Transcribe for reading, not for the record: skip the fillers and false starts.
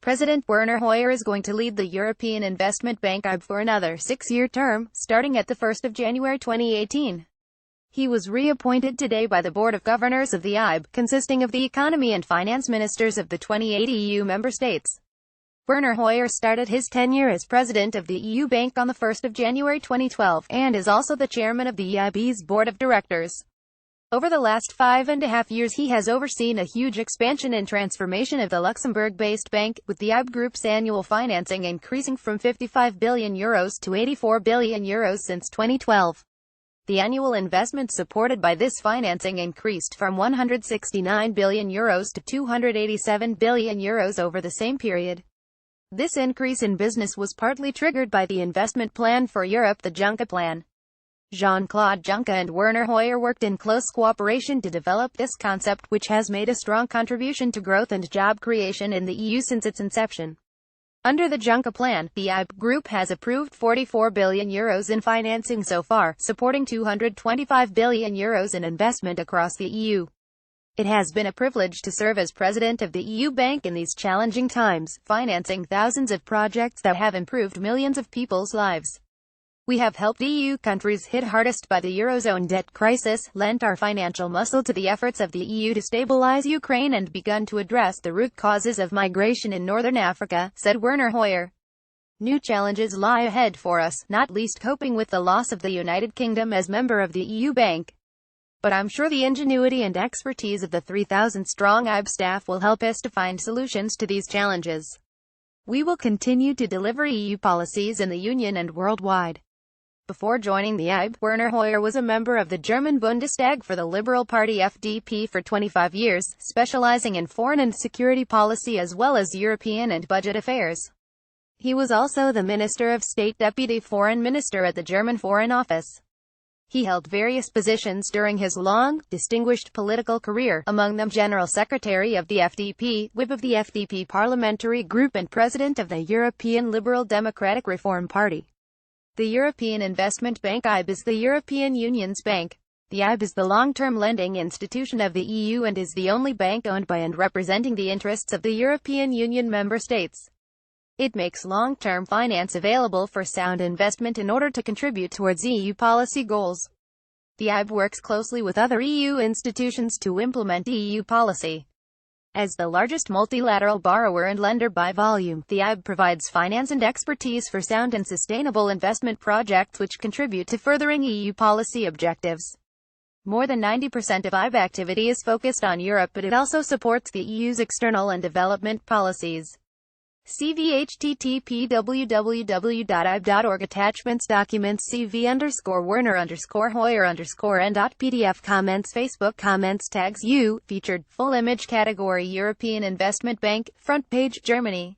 President Werner Hoyer is going to lead the European Investment Bank EIB for another 6-year term, starting at the 1st of January 2018. He was reappointed today by the Board of Governors of the EIB, consisting of the economy and finance ministers of the 28 EU member states. Werner Hoyer started his tenure as president of the EU Bank on the 1st of January 2012, and is also the chairman of the EIB's board of directors. Over the last 5.5 years he has overseen a huge expansion and transformation of the Luxembourg-based bank, with the EIB Group's annual financing increasing from €55 billion to €84 billion since 2012. The annual investment supported by this financing increased from €169 billion to €287 billion over the same period. This increase in business was partly triggered by the Investment Plan for Europe, the Juncker Plan. Jean-Claude Juncker and Werner Hoyer worked in close cooperation to develop this concept, which has made a strong contribution to growth and job creation in the EU since its inception. Under the Juncker Plan, the EIB Group has approved €44 billion in financing so far, supporting €225 billion in investment across the EU. It has been a privilege to serve as president of the EU Bank in these challenging times, financing thousands of projects that have improved millions of people's lives. We have helped EU countries hit hardest by the Eurozone debt crisis, lent our financial muscle to the efforts of the EU to stabilize Ukraine and begun to address the root causes of migration in Northern Africa, said Werner Hoyer. New challenges lie ahead for us, not least coping with the loss of the United Kingdom as member of the EU Bank. But I'm sure the ingenuity and expertise of the 3,000-strong EIB staff will help us to find solutions to these challenges. We will continue to deliver EU policies in the Union and worldwide. Before joining the EIB, Werner Hoyer was a member of the German Bundestag for the Liberal Party FDP for 25 years, specializing in foreign and security policy as well as European and budget affairs. He was also the Minister of State Deputy Foreign Minister at the German Foreign Office. He held various positions during his long, distinguished political career, among them General Secretary of the FDP, Whip of the FDP Parliamentary Group and President of the European Liberal Democratic Reform Party. The European Investment Bank EIB is the European Union's bank. The EIB is the long-term lending institution of the EU and is the only bank owned by and representing the interests of the European Union member states. It makes long-term finance available for sound investment in order to contribute towards EU policy goals. The EIB works closely with other EU institutions to implement EU policy. As the largest multilateral borrower and lender by volume, the EIB provides finance and expertise for sound and sustainable investment projects which contribute to furthering EU policy objectives. More than 90% of EIB activity is focused on Europe, but it also supports the EU's external and development policies. CV http www.eib.org Attachments Documents CV_Werner_Hoyer_N.PDF Comments Facebook Comments Tags U Featured Full Image Category European Investment Bank Front Page Germany